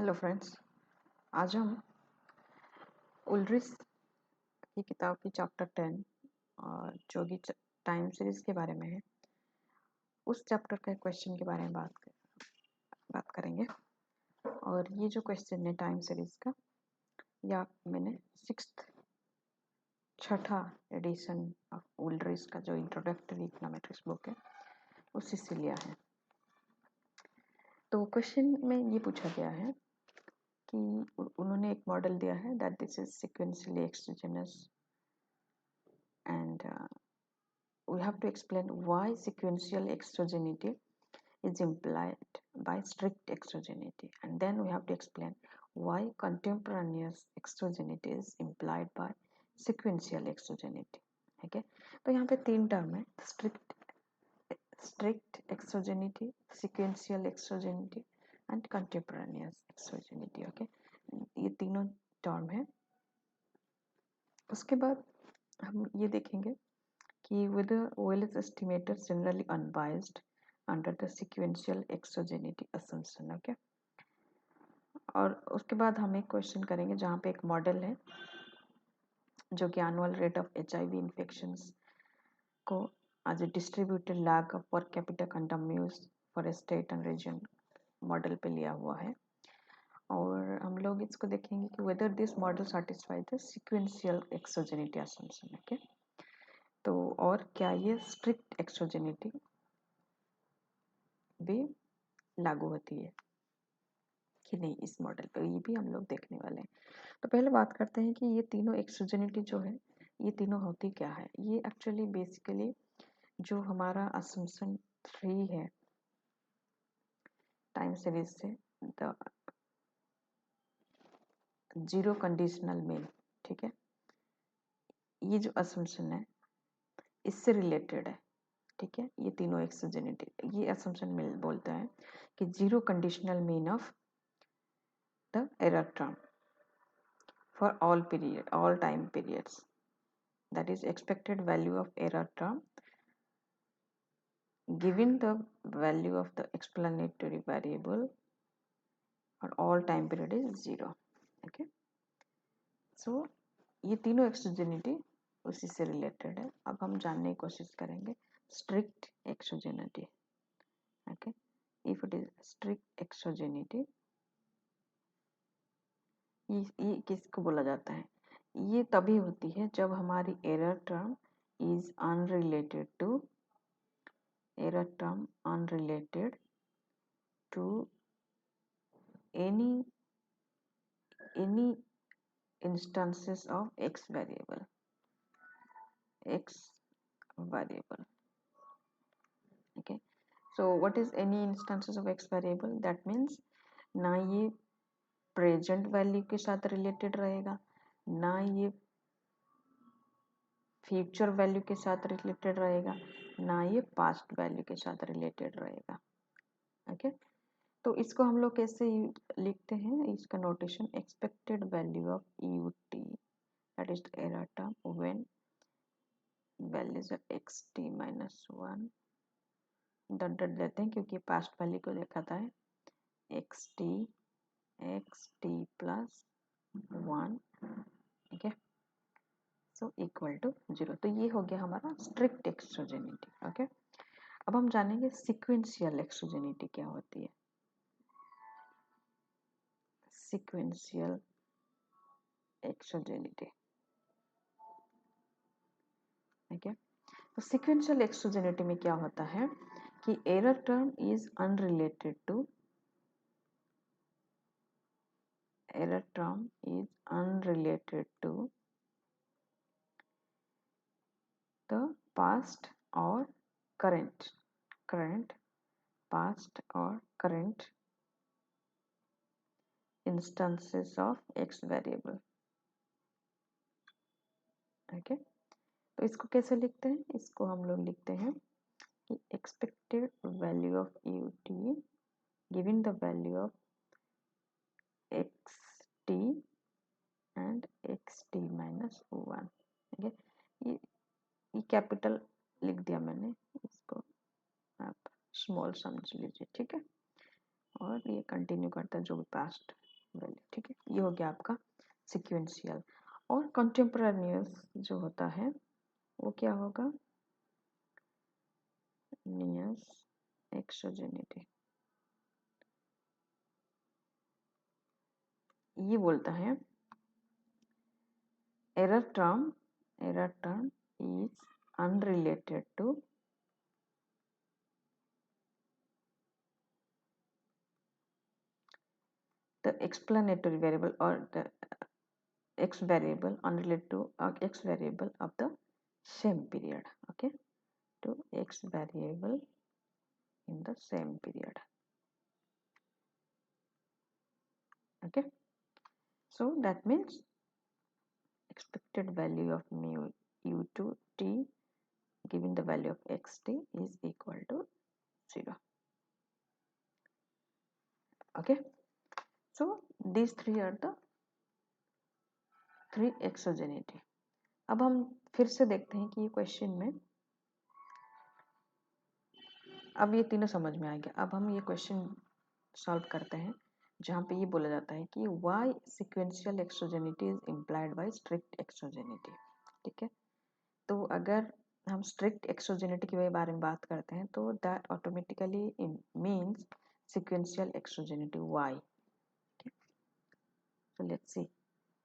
Hello friends, आज हम उल्ड्रिच की किताब की चैप्टर 10 और जो कि टाइम सीरीज के बारे में है, उस चैप्टर के क्वेश्चन के बारे में बात करेंगे। और ये जो क्वेश्चन है टाइम सीरीज का, या मैंने छठा एडिशन ऑफ उल्ड्रिच का जो इंट्रोडक्टरी इकोनोमेट्रिक्स बुक है उसी से लिया है। तो क्वेश्चन में ये पूछा गया है कि उन्होंने एक मॉडल दिया है that this is sequentially exogenous and we have to explain why sequential exogeneity is implied by strict exogeneity, and then we have to explain why contemporaneous exogeneity is implied by sequential exogeneity. Okay, तो यहाँ पे तीन term है, strict exogeneity, sequential exogeneity and contemporaneous exogeneity. Okay, ये तीनों term है। उसके बाद हम ये देखेंगे कि whether OLS estimator generally unbiased under the sequential exogeneity assumption. Okay, और उसके बाद हम एक क्वेश्चन करेंगे जहाँ पे एक मॉडल है जो कि annual rate of HIV infections को as a distributed lag of per capita condom use for a state and region model पे लिया हुआ है। और हम लोग इसको देखेंगे कि whether this model satisfies the sequential exogeneity assumption. Okay, तो और क्या ये स्ट्रिक्ट एक्सोजेनिटी भी लागू होती है कि नहीं इस मॉडल पे, ये भी हम लोग देखने वाले हैं। तो पहले बात करते हैं कि ये तीनों एक्सोजेनिटी जो है ये तीनों होती क्या है। ये एक्चुअली बेसिकली जो हमारा असम्पशन 3 है टाइम सीरीज से, द जीरो कंडीशनल मीन, ठीक है, ये जो असम्पशन है इससे रिलेटेड है। ठीक है, ये तीनों एक्सोजेनिटी, ये असम्पशन में बोलते हैं कि zero conditional mean of the error term for all time periods, that is expected value of error term given the value of the explanatory variable for all time period is 0. Okay, so ये तीनों एक्सोजेनिटी उसी से related है। अब हम जानने की कोशिश करेंगे strict exogeneity. Okay, if it is strict exogeneity, ये किसको बोला जाता है? ये तभी होती है जब हमारी error term is unrelated to any instances of x variable. Okay, so what is any instances of x variable? That means ना ये प्रेजेंट वैल्यू के साथ रिलेटेड रहेगा, ना ये फ्यूचर वैल्यू के साथ रिलेटेड रहेगा, ना ये पास्ट वैल्यू के साथ रिलेटेड रहेगा। ओके, तो इसको हम लोग कैसे लिखते हैं? इसका notation expected value of EUT, that is the error term when values of xt minus 1 dot dot देते हैं क्योंकि पास्ट वैल्यू को दिखाता है xt प्लस 1। ठीक है, सो इक्वल टू 0। तो ये हो गया हमारा स्ट्रिक्ट एक्सोजेनिटी। ओके, अब हम जानेंगे सीक्वेंशियल एक्सोजेनिटी क्या होती है। सीक्वेंशियल एक्सोजेनिटी, ठीक है, तो सीक्वेंशियल एक्सोजेनिटी में क्या होता है कि error term is unrelated to the past or current instances of x variable. Okay, तो इसको कैसे लिखते हैं? इसको हम लोग लिखते हैं कि expected value of EUT given the value of xt and xt minus 1। ठीक है, ये कैपिटल लिख दिया मैंने, इसको आप स्मॉल समझ लीजिए। ठीक है, और ये कंटिन्यू करता है जो भी पास्ट वैल्यू। ठीक है, ये हो गया आपका सिक्वेंशियल। और कंटेम्पोरानियस जो होता है वो क्या होगा, नियस एक्सोजेनिटी। ये बोलता है error term is unrelated to the explanatory variable or the x variable unrelated to x variable of the same period. Okay, to x variable in the same period. Okay, so that means expected value of mu u2 t given the value of xt is equal to 0. Okay, so these three are the three exogenity. अब हम फिर से देखते हैं कि ये question में अब ये तीनों समझ में आ गया। अब हम ये क्वेश्चन सॉल्व करते हैं जहाँ पे ये बोला जाता है कि why sequential exogeneity is implied by strict exogeneity. ठीक है, तो अगर हम स्ट्रिक्ट एक्सोजेनिटी के बारे में बात करते हैं तो that automatically means sequential exogeneity. Why? So let's see,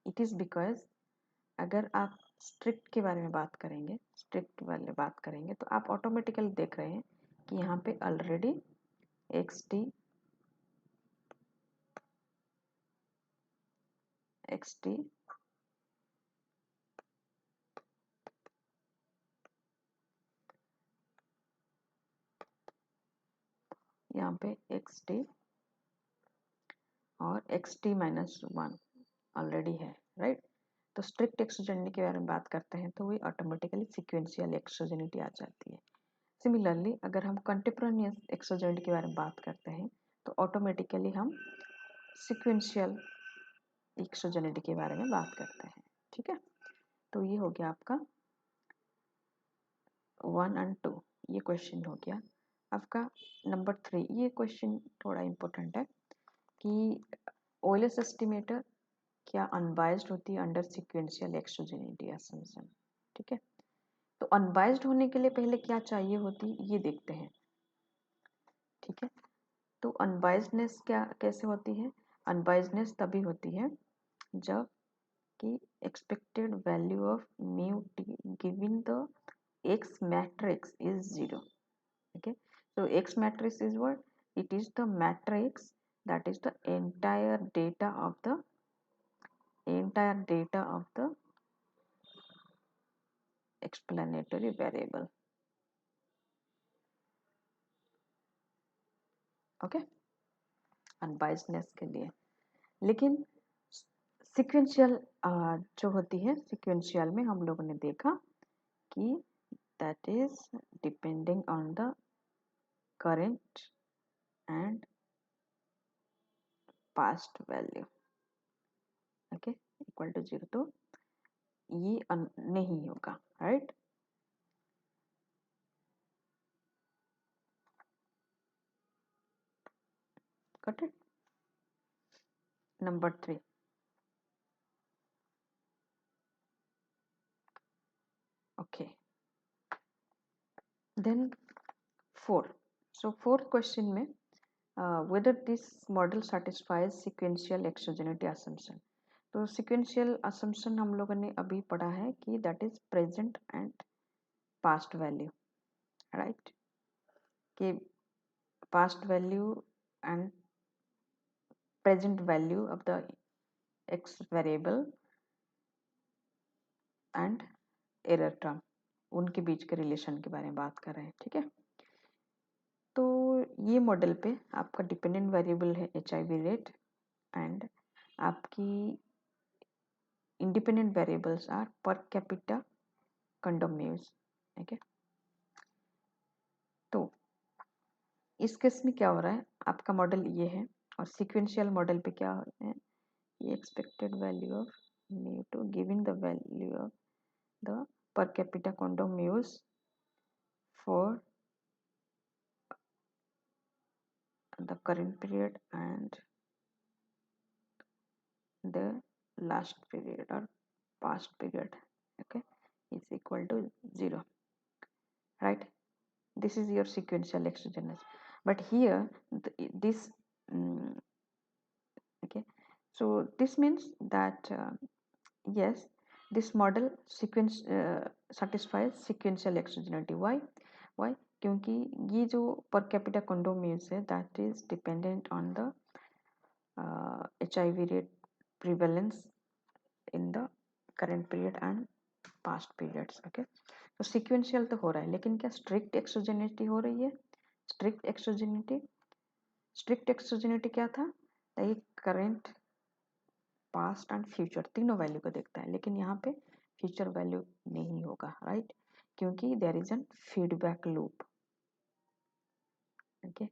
it is because अगर आप स्ट्रिक्ट के बारे में बात करेंगे, स्ट्रिक्ट के बारे में बात करेंगे तो आप ऑटोमेटिकली देख रहे हैं कि यहाँ पे ऑलरेडी xt यहाँ पे xt और xt माइनस 1 ऑलरेडी है, राइट। तो स्ट्रिक्ट एक्सोजेनिटी के बारे में बात करते हैं तो वही ऑटोमेटिकली सिक्वेंशियल एक्सोजेनिटी आ जाती है। सिमिलरली अगर हम कंटेम्पोरानियस एक्सोजेनिटी के बारे में बात करते हैं तो ऑटोमेटिकली हम सिक्वेंशियल एक्सोजेनिटी के बारे में बात करते हैं। ठीक है, तो ये हो गया आपका 1 और 2, ये क्वेश्चन हो गया आपका। नंबर 3, ये क्वेश्चन थोड़ा इम्पोर्टेंट है कि ओएलएस एस्टिमेटर क्या अनबाइज्ड होती है अंडर सिक्वेंशियल एक्सोजेनिटी असम्पशन। ठीक है, तो अनबाइज्ड होने के लिए पहले क्या चाहिए होती ये देखते हैं। ठीक है, तो अनबाइज्डनेस क्या कैसे होती है? अनबाइज्डनेस तभी होती है जब कि expected value of mu T given the x matrix is 0। okay, so x matrix is what? It is the matrix that is the entire data of the explanatory variable. okay, अनबाइज्डनेस के लिए। लेकिन सिक्वेंशियल जो होती है, sequential में हम लोगों ने देखा कि that is depending on the current and past value. Okay, equal to 0, तो ये नहीं होगा, right. Got it? Number 3, okay, then 4. So fourth question में whether this model satisfies sequential exogeneity assumption। तो sequential assumption हम लोगों ने अभी पढ़ा है कि that is present and past value, right? कि past value and present value of the x variable and error term, उनके बीच के रिलेशन के बारे में बात कर रहे हैं। ठीक है, तो ये मॉडल पे आपका डिपेंडेंट वेरिएबल है HIV रेट एंड आपकी independent variables are per capita condom use. ठीक है, तो इस केस में क्या हो रहा है, आपका मॉडल ये है और सिक्वेंशियल मॉडल पे क्या है, ये expected value of mu two given the value of the per capita condom use for the current period and the last period or past period, okay, is equal to 0, right? This is your sequential exogenous. But here this okay, so this means that yes, this model sequence satisfies sequential exogeneity. Why? क्योंकि ये जो per capita condom use है, that is dependent on the HIV rate prevalence in the current period and past periods. Okay, तो sequential तो हो रहा है, लेकिन क्या strict exogeneity हो रही है? strict exogeneity क्या था? ये current, पास्ट एंड फ्यूचर तीनों वैल्यू को देखता है, लेकिन यहाँ पे फ्यूचर वैल्यू नहीं होगा, राइट? क्योंकि there is an feedback loop. Okay,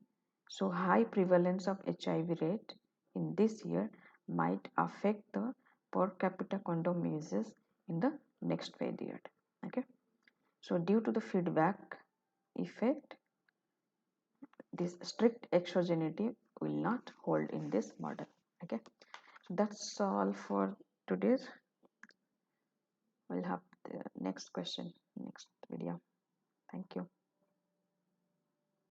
so high prevalence of HIV rate in this year might affect the per capita condom uses in the next period. Okay, so due to the feedback effect, this strict exogeneity will not hold in this model. Okay, so that's all for today's. We'll have the next question next video. Thank you.